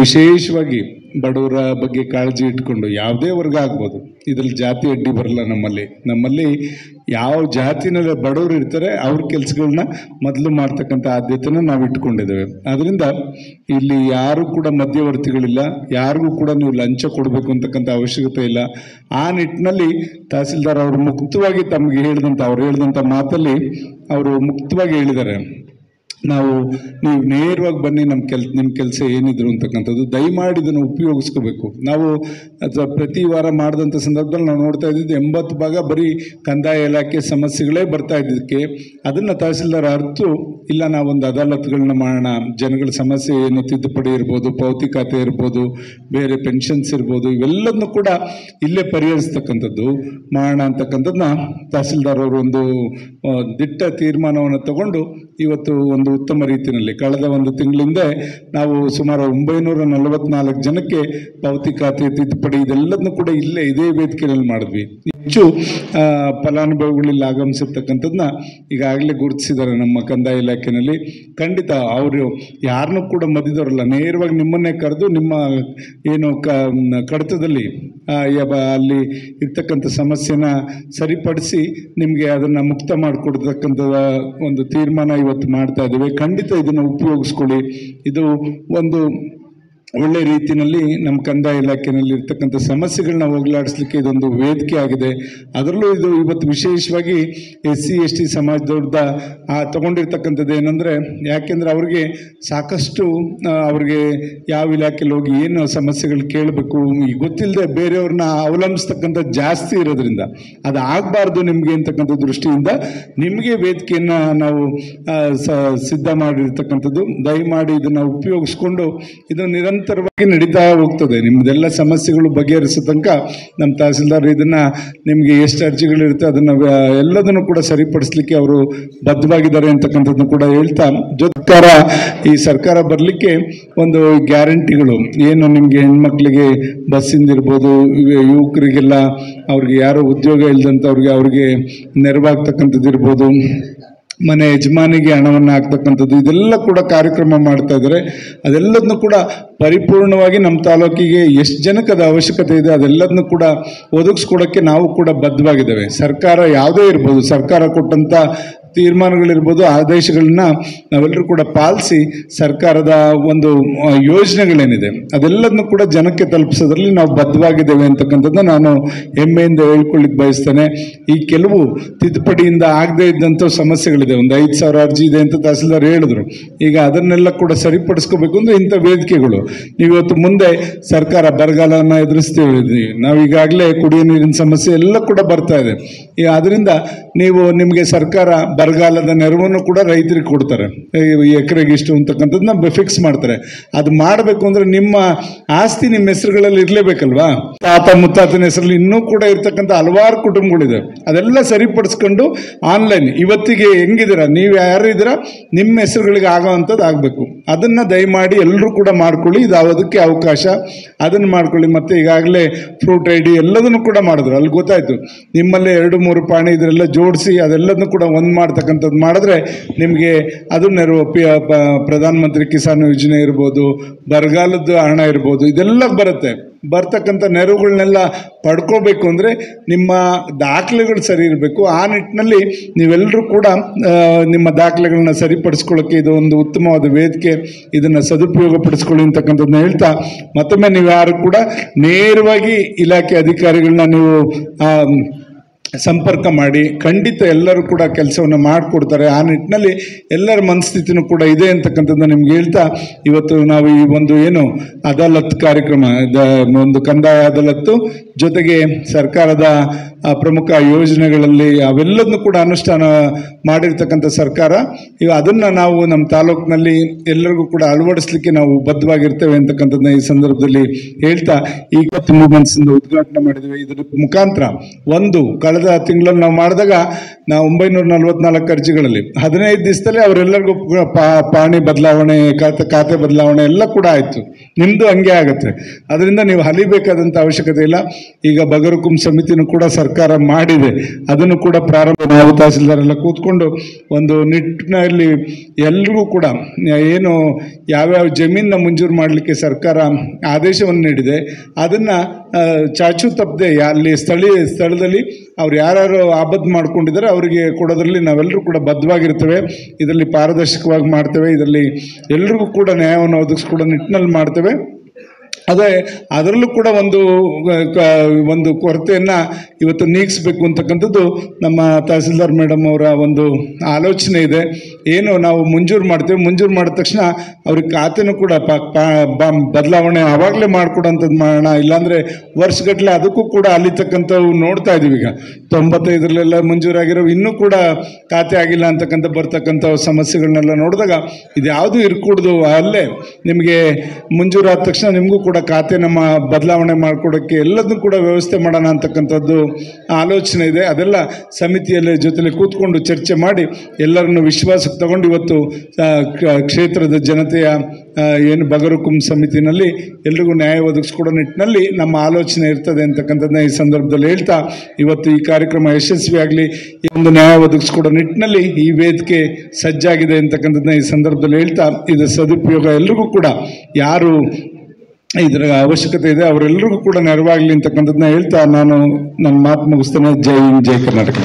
ವಿಶೇಷವಾಗಿ ಬಡವರ ಬಗ್ಗೆ ಕಾಳಜಿ ಇಟ್ಕೊಂಡು ಯಾವುದೇ ವರ್ಗ ಆಗ್ಬೋದು, ಇದರಲ್ಲಿ ಜಾತಿ ಅಡ್ಡಿ ಬರಲ್ಲ. ನಮ್ಮಲ್ಲಿ ಯಾವ ಜಾತಿನಲ್ಲಿ ಬಡವರು ಇರ್ತಾರೆ ಅವ್ರ ಕೆಲಸಗಳನ್ನ ಮೊದಲು ಮಾಡ್ತಕ್ಕಂಥ ಆದ್ಯತೆನ ನಾವು ಇಟ್ಕೊಂಡಿದ್ದೇವೆ. ಅದರಿಂದ ಇಲ್ಲಿ ಯಾರು ಕೂಡ ಮಧ್ಯವರ್ತಿಗಳಿಲ್ಲ, ಯಾರಿಗೂ ಕೂಡ ನೀವು ಲಂಚ ಕೊಡಬೇಕು ಅಂತಕ್ಕಂಥ ಅವಶ್ಯಕತೆ ಇಲ್ಲ. ಆ ನಿಟ್ಟಿನಲ್ಲಿ ತಹಸೀಲ್ದಾರ್ ಅವರು ಮುಕ್ತವಾಗಿ ತಮಗೆ ಅವ್ರು ಹೇಳಿದಂಥ ಮಾತಲ್ಲಿ ಅವರು ಮುಕ್ತವಾಗಿ ಹೇಳಿದ್ದಾರೆ, ನೀವು ನೇರವಾಗಿ ಬನ್ನಿ, ನಿಮ್ಮ ಕೆಲಸ ಏನಿದ್ರು ಅಂತಕ್ಕಂಥದ್ದು ದಯಮಾಡಿ ಇದನ್ನು ಉಪಯೋಗಿಸ್ಕೋಬೇಕು. ನಾವು ಪ್ರತಿ ವಾರ ಮಾಡಿದಂಥ ಸಂದರ್ಭದಲ್ಲಿ ನಾವು ನೋಡ್ತಾ ಇದ್ದಿದ್ದು 80 ಭಾಗ ಬರೀ ಕಂದಾಯ ಇಲಾಖೆ ಸಮಸ್ಯೆಗಳೇ ಬರ್ತಾ ಇದ್ದಕ್ಕೆ ಅದನ್ನು ತಹಸೀಲ್ದಾರ್ ಅರ್ತು ಇಲ್ಲ, ನಾವೊಂದು ಅದಾಲತ್ಗಳನ್ನ ಮಾಡೋಣ, ಜನಗಳ ಸಮಸ್ಯೆ ಏನು ತಿದ್ದುಪಡಿ ಇರ್ಬೋದು, ಪಾವತಿ ಖಾತೆ ಇರ್ಬೋದು, ಬೇರೆ ಪೆನ್ಷನ್ಸ್ ಇರ್ಬೋದು, ಇವೆಲ್ಲದನ್ನು ಕೂಡ ಇಲ್ಲೇ ಪರಿಹರಿಸ್ತಕ್ಕಂಥದ್ದು ಮಾಡೋಣ ಅಂತಕ್ಕಂಥದ್ದನ್ನ ತಹಸೀಲ್ದಾರ್ ಅವರು ಒಂದು ದಿಟ್ಟ ತೀರ್ಮಾನವನ್ನು ತಗೊಂಡು ಇವತ್ತು ಒಂದು ಉತ್ತಮ ರೀತಿಯಲ್ಲಿ ಕಳೆದ ಒಂದು ತಿಂಗಳಿಂದ ನಾವು ಸುಮಾರು 944 ಜನಕ್ಕೆ ಪಾವತಿ ಖಾತೆ ತಿದ್ದುಪಡಿ ಇದೆಲ್ಲದನ್ನು ಕೂಡ ಇದೇ ವೇದಿಕೆಯಲ್ಲಿ ಮಾಡಿದ್ವಿ. ಹೆಚ್ಚು ಫಲಾನುಭವಿಗಳಲ್ಲಿ ಆಗಮಿಸಿರ್ತಕ್ಕಂಥದ್ದನ್ನ ಈಗಾಗಲೇ ಗುರುತಿಸಿದ್ದಾರೆ ನಮ್ಮ ಕಂದಾಯ ಇಲಾಖೆಯಲ್ಲಿ. ಖಂಡಿತ ಅವರು ಯಾರನ್ನೂ ಕೂಡ ಮಧ್ಯದವರಲ್ಲ, ನೇರವಾಗಿ ನಿಮ್ಮನ್ನೇ ಕರೆದು ನಿಮ್ಮ ಏನು ಕಡತದಲ್ಲಿ ಅಲ್ಲಿ ಇರ್ತಕ್ಕಂಥ ಸಮಸ್ಯೆನ ಸರಿಪಡಿಸಿ ನಿಮಗೆ ಅದನ್ನು ಮುಕ್ತ ಮಾಡಿಕೊಡ್ತಕ್ಕಂಥ ಒಂದು ತೀರ್ಮಾನ ಇವತ್ತು ಮಾಡ್ತಾ ಇದ್ದೇವೆ. ಖಂಡಿತ ಇದನ್ನು ಉಪಯೋಗಿಸ್ಕೊಳ್ಳಿ. ಇದು ಒಂದು ಒಳ್ಳೆ ರೀತಿಯಲ್ಲಿ ನಮ್ಮ ಕಂದಾಯ ಇಲಾಖೆಯಲ್ಲಿ ಇರ್ತಕ್ಕಂಥ ಸಮಸ್ಯೆಗಳನ್ನ ಹೋಗಲಾಡಿಸ್ಲಿಕ್ಕೆ ಇದೊಂದು ವೇದಿಕೆ ಆಗಿದೆ. ಅದರಲ್ಲೂ ಇದು ಇವತ್ತು ವಿಶೇಷವಾಗಿ SC/ST ಸಮಾಜದವ್ರದ ತಗೊಂಡಿರ್ತಕ್ಕಂಥದ್ದು ಏನಂದರೆ, ಯಾಕೆಂದರೆ ಅವ್ರಿಗೆ ಸಾಕಷ್ಟು ಅವ್ರಿಗೆ ಯಾವ ಇಲಾಖೆಯಲ್ಲಿ ಹೋಗಿ ಏನು ಸಮಸ್ಯೆಗಳು ಕೇಳಬೇಕು ಈಗ ಗೊತ್ತಿಲ್ಲದೆ ಬೇರೆಯವ್ರನ್ನ ಅವಲಂಬಿಸ್ತಕ್ಕಂಥ ಜಾಸ್ತಿ ಇರೋದ್ರಿಂದ ಅದು ಆಗಬಾರ್ದು ನಿಮಗೆ ಅಂತಕ್ಕಂಥ ದೃಷ್ಟಿಯಿಂದ ನಿಮಗೆ ವೇದಿಕೆಯನ್ನು ನಾವು ಸಿದ್ಧ ಮಾಡಿರ್ತಕ್ಕಂಥದ್ದು. ದಯಮಾಡಿ ಇದನ್ನು ಉಪಯೋಗಿಸ್ಕೊಂಡು ಇದು ನಿರಂತರವಾಗಿ ನಡೀತಾ ಹೋಗ್ತದೆ. ನಿಮ್ಮದೆಲ್ಲ ಸಮಸ್ಯೆಗಳು ಬಗೆಹರಿಸೋ ತನಕ ನಮ್ಮ ತಹಸೀಲ್ದಾರ್ ಇದನ್ನು ನಿಮಗೆ ಎಷ್ಟು ಅರ್ಜಿಗಳಿರುತ್ತೆ ಅದನ್ನು ಎಲ್ಲದನ್ನು ಕೂಡ ಸರಿಪಡಿಸಲಿಕ್ಕೆ ಅವರು ಬದ್ಧವಾಗಿದ್ದಾರೆ ಅಂತಕ್ಕಂಥದ್ದನ್ನು ಕೂಡ ಹೇಳ್ತಾ, ಈ ಸರ್ಕಾರ ಬರಲಿಕ್ಕೆ ಒಂದು ಗ್ಯಾರಂಟಿಗಳು ಏನು ನಿಮಗೆ ಹೆಣ್ಮಕ್ಳಿಗೆ ಬಸ್ಸಿಂದ ಇರ್ಬೋದು, ಯುವಕರಿಗೆಲ್ಲ ಅವ್ರಿಗೆ ಯಾರೋ ಉದ್ಯೋಗ ಇಲ್ಲದಂಥವ್ರಿಗೆ ನೆರವಾಗ್ತಕ್ಕಂಥದ್ದು ಇರ್ಬೋದು, ಮನೆ ಯಜಮಾನಿಗೆ ಹಣವನ್ನು ಹಾಕ್ತಕ್ಕಂಥದ್ದು, ಇದೆಲ್ಲ ಕೂಡ ಕಾರ್ಯಕ್ರಮ ಮಾಡ್ತಾ ಇದ್ದಾರೆ. ಅದೆಲ್ಲದನ್ನು ಕೂಡ ಪರಿಪೂರ್ಣವಾಗಿ ನಮ್ಮ ತಾಲೂಕಿಗೆ ಎಷ್ಟು ಜನಕ್ಕೆ ಅದು ಅವಶ್ಯಕತೆ ಇದೆ ಅದೆಲ್ಲದನ್ನು ಕೂಡ ಒದಗಿಸ್ಕೊಡೋಕ್ಕೆ ನಾವು ಕೂಡ ಬದ್ಧವಾಗಿದ್ದೇವೆ. ಸರ್ಕಾರ ಯಾವುದೇ ಇರ್ಬೋದು, ಸರ್ಕಾರ ಕೊಟ್ಟಂಥ ತೀರ್ಮಾನಗಳಿರ್ಬೋದು, ಆದೇಶಗಳನ್ನ ನಾವೆಲ್ಲರೂ ಕೂಡ ಪಾಲಿಸಿ ಸರ್ಕಾರದ ಒಂದು ಯೋಜನೆಗಳೇನಿದೆ ಅದೆಲ್ಲದನ್ನು ಕೂಡ ಜನಕ್ಕೆ ತಲುಪಿಸೋದ್ರಲ್ಲಿ ನಾವು ಬದ್ಧವಾಗಿದ್ದೇವೆ ಅಂತಕ್ಕಂಥದ್ದನ್ನ ನಾನು ಹೆಮ್ಮೆಯಿಂದ ಹೇಳ್ಕೊಳ್ಳಿಕ್ಕೆ ಬಯಸ್ತೇನೆ. ಈ ಕೆಲವು ತಿದ್ದುಪಡಿಯಿಂದ ಆಗದೇ ಇದ್ದಂಥ ಸಮಸ್ಯೆಗಳಿದೆ, ಒಂದು 5,000 ಅರ್ಜಿ ಇದೆ ಅಂತ ತಹಸೀಲ್ದಾರ್ ಹೇಳಿದ್ರು. ಈಗ ಅದನ್ನೆಲ್ಲ ಕೂಡ ಸರಿಪಡಿಸ್ಕೋಬೇಕು ಅಂದರೆ ಇಂಥ ವೇದಿಕೆಗಳು ನೀವಿವತ್ತು ಮುಂದೆ ಸರ್ಕಾರ ಬರಗಾಲವನ್ನು ಎದುರಿಸ್ತೀವಿ, ನಾವು ಈಗಾಗಲೇ ಕುಡಿಯೋ ನೀರಿನ ಸಮಸ್ಯೆ ಎಲ್ಲ ಕೂಡ ಬರ್ತಾ ಇದೆ. ಅದರಿಂದ ನಿಮಗೆ ಸರ್ಕಾರ ಬರಗಾಲದ ನೆರವನ್ನು ಕೂಡ ರೈತರಿಗೆ ಕೊಡ್ತಾರೆ, ಎಕರೆಗೆ ಇಷ್ಟು ಅಂತಕ್ಕಂಥದ್ದನ್ನ ಫಿಕ್ಸ್ ಮಾಡ್ತಾರೆ. ಅದು ಮಾಡಬೇಕು ಅಂದರೆ ನಿಮ್ಮ ಆಸ್ತಿ ನಿಮ್ಮ ಹೆಸರುಗಳಲ್ಲಿ ಇರಲೇಬೇಕಲ್ವಾ. ತಾತ ಮುತ್ತಾತನ ಹೆಸರಲ್ಲಿ ಇನ್ನೂ ಕೂಡ ಇರ್ತಕ್ಕಂಥ ಹಲವಾರು ಕುಟುಂಬಗಳಿದೆ. ಅದೆಲ್ಲ ಸರಿಪಡಿಸ್ಕೊಂಡು ಆನ್ಲೈನ್ ಇವತ್ತಿಗೆ ಹೆಂಗಿದ್ದೀರಾ, ನೀವು ಯಾರು ಇದ್ದೀರಾ ನಿಮ್ಮ ಹೆಸರುಗಳಿಗೆ ಆಗೋವಂಥದ್ದು ಆಗಬೇಕು. ಅದನ್ನು ದಯಮಾಡಿ ಎಲ್ಲರೂ ಕೂಡ ಮಾಡ್ಕೊಳ್ಳಿ. ಇದು ಅದಕ್ಕೆ ಅವಕಾಶ, ಅದನ್ನು ಮಾಡ್ಕೊಳ್ಳಿ. ಮತ್ತು ಈಗಾಗಲೇ ಫ್ರೂಟ್ ID ಎಲ್ಲದನ್ನು ಕೂಡ ಮಾಡಿದ್ರು. ಅಲ್ಲಿ ಗೊತ್ತಾಯಿತು ನಿಮ್ಮಲ್ಲೇ 2-3 ಪಾಣಿ ಇದರೆಲ್ಲ ಜೋಡಿಸಿ ಅದೆಲ್ಲದನ್ನು ಕೂಡ ಒಂದು ಮಾಡ್ತಕ್ಕಂಥದ್ದು ಮಾಡಿದ್ರೆ ನಿಮಗೆ ಅದು ನೆರವು. ಪ್ರಧಾನ ಮಂತ್ರಿ ಕಿಸಾನ್ ಯೋಜನೆ ಇರ್ಬೋದು, ಬರಗಾಲದ ಹಣ ಇರ್ಬೋದು, ಇದೆಲ್ಲ ಬರ್ತಕ್ಕಂಥ ನೆರವುಗಳನ್ನೆಲ್ಲ ಪಡ್ಕೋಬೇಕು ಅಂದರೆ ನಿಮ್ಮ ದಾಖಲೆಗಳು ಸರಿ ಇರಬೇಕು. ಆ ನಿಟ್ಟಿನಲ್ಲಿ ನೀವೆಲ್ಲರೂ ಕೂಡ ನಿಮ್ಮ ದಾಖಲೆಗಳನ್ನ ಸರಿಪಡಿಸ್ಕೊಳ್ಳೋಕ್ಕೆ ಇದು ಒಂದು ಉತ್ತಮವಾದ ವೇದಿಕೆ, ಇದನ್ನು ಸದುಪಯೋಗ ಪಡಿಸ್ಕೊಳ್ಳಿ ಅಂತಕ್ಕಂಥದ್ದನ್ನ ಹೇಳ್ತಾ, ಮತ್ತೊಮ್ಮೆ ನೀವು ಯಾರು ಕೂಡ ನೇರವಾಗಿ ಇಲಾಖೆ ಅಧಿಕಾರಿಗಳನ್ನ ನೀವು ಸಂಪರ್ಕ ಮಾಡಿ, ಖಂಡಿತ ಎಲ್ಲರೂ ಕೂಡ ಕೆಲಸವನ್ನು ಮಾಡಿಕೊಡ್ತಾರೆ. ಆ ನಿಟ್ಟಿನಲ್ಲಿ ಎಲ್ಲರ ಮನಸ್ಥಿತಿನೂ ಕೂಡ ಇದೆ ಅಂತಕ್ಕಂಥದ್ದನ್ನ ನಿಮ್ಗೆ ಹೇಳ್ತಾ, ಇವತ್ತು ನಾವು ಈ ಒಂದು ಏನು ಅದಾಲತ್ ಕಾರ್ಯಕ್ರಮ, ಒಂದು ಕಂದಾಯ ಅದಾಲತ್ತು ಜೊತೆಗೆ ಸರ್ಕಾರದ ಪ್ರಮುಖ ಯೋಜನೆಗಳಲ್ಲಿ ಅವೆಲ್ಲದನ್ನು ಕೂಡ ಅನುಷ್ಠಾನ ಮಾಡಿರ್ತಕ್ಕಂಥ ಸರ್ಕಾರ, ಈಗ ಅದನ್ನು ನಾವು ನಮ್ಮ ತಾಲೂಕಿನಲ್ಲಿ ಎಲ್ಲರಿಗೂ ಕೂಡ ಅಳವಡಿಸ್ಲಿಕ್ಕೆ ನಾವು ಬದ್ಧವಾಗಿರ್ತೇವೆ ಅಂತಕ್ಕಂಥದ್ದನ್ನ ಈ ಸಂದರ್ಭದಲ್ಲಿ ಹೇಳ್ತಾ, ಈಗ ಮೂವ್ಮೆಂಟ್ಸಿಂದ ಉದ್ಘಾಟನೆ ಮಾಡಿದ್ದೇವೆ. ಇದರ ಮುಖಾಂತರ ಒಂದು ಕಳೆದ ಕಳೆದ ತಿಂಗಳಲ್ಲಿ ನಾವು ಮಾಡಿದಾಗ ನಾವು 944 ಅರ್ಜಿಗಳಲ್ಲಿ 15 ದಿವಸದಲ್ಲಿ ಅವರೆಲ್ಲರಿಗೂ ಪಾಣಿ ಬದಲಾವಣೆ, ಖಾತೆ ಬದಲಾವಣೆ ಎಲ್ಲ ಕೂಡ ಆಯಿತು. ನಿಮ್ಮದು ಹಂಗೆ ಆಗುತ್ತೆ. ಅದರಿಂದ ನೀವು ಹಲಿಬೇಕಾದಂಥ ಅವಶ್ಯಕತೆ ಇಲ್ಲ. ಈಗ ಬಗರುಕುಂ ಸಮಿತಿನೂ ಕೂಡ ಸರ್ಕಾರ ಮಾಡಿದೆ, ಅದನ್ನು ಕೂಡ ಪ್ರಾರಂಭ ನಾವು ತಹಸೀಲ್ದಾರೆಲ್ಲ ಕೂತ್ಕೊಂಡು ಒಂದು ನಿಟ್ಟಿನಲ್ಲಿ ಎಲ್ರಿಗೂ ಕೂಡ ಏನು ಯಾವ್ಯಾವ ಜಮೀನನ್ನ ಮಂಜೂರು ಮಾಡಲಿಕ್ಕೆ ಸರ್ಕಾರ ಆದೇಶವನ್ನು ನೀಡಿದೆ ಅದನ್ನು ಚಾಚು ತಪ್ಪದೆ ಅಲ್ಲಿ ಸ್ಥಳದಲ್ಲಿ ಅವ್ರು ಯಾರು ಆಬದ್ದು ಮಾಡ್ಕೊಂಡಿದ್ದಾರೆ ಅವರಿಗೆ ಕೊಡೋದ್ರಲ್ಲಿ ನಾವೆಲ್ಲರೂ ಕೂಡ ಬದ್ಧವಾಗಿರ್ತೇವೆ. ಇದರಲ್ಲಿ ಪಾರದರ್ಶಕವಾಗಿ ಮಾಡ್ತೇವೆ. ಇದರಲ್ಲಿ ಎಲ್ರಿಗೂ ಕೂಡ ನ್ಯಾಯವನ್ನು ಒದಗಿಸ್ಕೊಡೋ ನಿಟ್ಟಿನಲ್ಲಿ ಮಾಡ್ತೇವೆ. ಅದೇ ಅದರಲ್ಲೂ ಕೂಡ ಒಂದು ಕೊರತೆಯನ್ನು ಇವತ್ತು ನೀಗಿಸ್ಬೇಕು ಅಂತಕ್ಕಂಥದ್ದು ನಮ್ಮ ತಹಸೀಲ್ದಾರ್ ಮೇಡಮ್ ಅವರ ಒಂದು ಆಲೋಚನೆ ಇದೆ. ಏನು ನಾವು ಮಂಜೂರು ಮಾಡ್ತೇವೆ, ಮಂಜೂರು ಮಾಡಿದ ತಕ್ಷಣ ಅವ್ರಿಗೆ ಖಾತೆನೂ ಕೂಡ ಬದಲಾವಣೆ ಆವಾಗಲೇ ಮಾಡಿಕೊಡೋಂಥದ್ದು ಮಾಡೋಣ. ಇಲ್ಲಾಂದರೆ ವರ್ಷಗಟ್ಟಲೆ ಅದಕ್ಕೂ ಕೂಡ ಅಲಿತಕ್ಕಂಥವು ನೋಡ್ತಾ ಇದ್ದೀವಿ. ಈಗ 95ರಲ್ಲೆಲ್ಲ ಮಂಜೂರಾಗಿರೋ ಇನ್ನೂ ಕೂಡ ಖಾತೆ ಆಗಿಲ್ಲ ಅಂತಕ್ಕಂಥ ಬರ್ತಕ್ಕಂಥ ಸಮಸ್ಯೆಗಳನ್ನೆಲ್ಲ ನೋಡಿದಾಗ ಇದ್ಯಾವುದು ಇರ್ಕೂಡ್ದು. ಅಲ್ಲೇ ನಿಮಗೆ ಮಂಜೂರಾದ ತಕ್ಷಣ ನಿಮಗೂ ಕೂಡ ಖಾತೆ ನಮ್ಮ ಬದಲಾವಣೆ ಮಾಡಿಕೊಡೋಕ್ಕೆ ಎಲ್ಲದನ್ನೂ ಕೂಡ ವ್ಯವಸ್ಥೆ ಮಾಡೋಣ ಅಂತಕ್ಕಂಥದ್ದು ಆಲೋಚನೆ ಇದೆ. ಅದೆಲ್ಲ ಸಮಿತಿಯಲ್ಲಿ ಜೊತೆಲಿ ಕೂತ್ಕೊಂಡು ಚರ್ಚೆ ಮಾಡಿ ಎಲ್ಲರನ್ನು ವಿಶ್ವಾಸಕ್ಕೆ ತಗೊಂಡು ಇವತ್ತು ಕ್ಷೇತ್ರದ ಜನತೆಯ ಏನು ಬಗರುಕುಂ ಸಮಿತಿನಲ್ಲಿ ಎಲ್ರಿಗೂ ನ್ಯಾಯ ಒದಗಿಸ್ಕೊಡೋ ನಿಟ್ಟಿನಲ್ಲಿ ನಮ್ಮ ಆಲೋಚನೆ ಇರ್ತದೆ ಅಂತಕ್ಕಂಥದ್ದನ್ನ ಈ ಸಂದರ್ಭದಲ್ಲಿ ಹೇಳ್ತಾ, ಇವತ್ತು ಈ ಕಾರ್ಯಕ್ರಮ ಯಶಸ್ವಿಯಾಗಲಿ, ಈ ಒಂದು ನ್ಯಾಯ ಒದಗಿಸ್ಕೊಡೋ ನಿಟ್ಟಿನಲ್ಲಿ ಈ ವೇದಿಕೆ ಸಜ್ಜಾಗಿದೆ ಅಂತಕ್ಕಂಥದ್ದನ್ನ ಈ ಸಂದರ್ಭದಲ್ಲಿ ಹೇಳ್ತಾ, ಇದರ ಸದುಪಯೋಗ ಎಲ್ರಿಗೂ ಕೂಡ ಯಾರು ಇದರ ಅವಶ್ಯಕತೆ ಇದೆ ಅವರೆಲ್ಲರಿಗೂ ಕೂಡ ನೆರವಾಗಲಿ ಅಂತಕ್ಕಂಥದ್ದನ್ನ ಹೇಳ್ತಾ ನಾನು ನನ್ನ ಮಾತು ಮುಗಿಸ್ತೇನೆ. ಜೈ ಹಿಂದ್, ಜೈ ಕರ್ನಾಟಕ.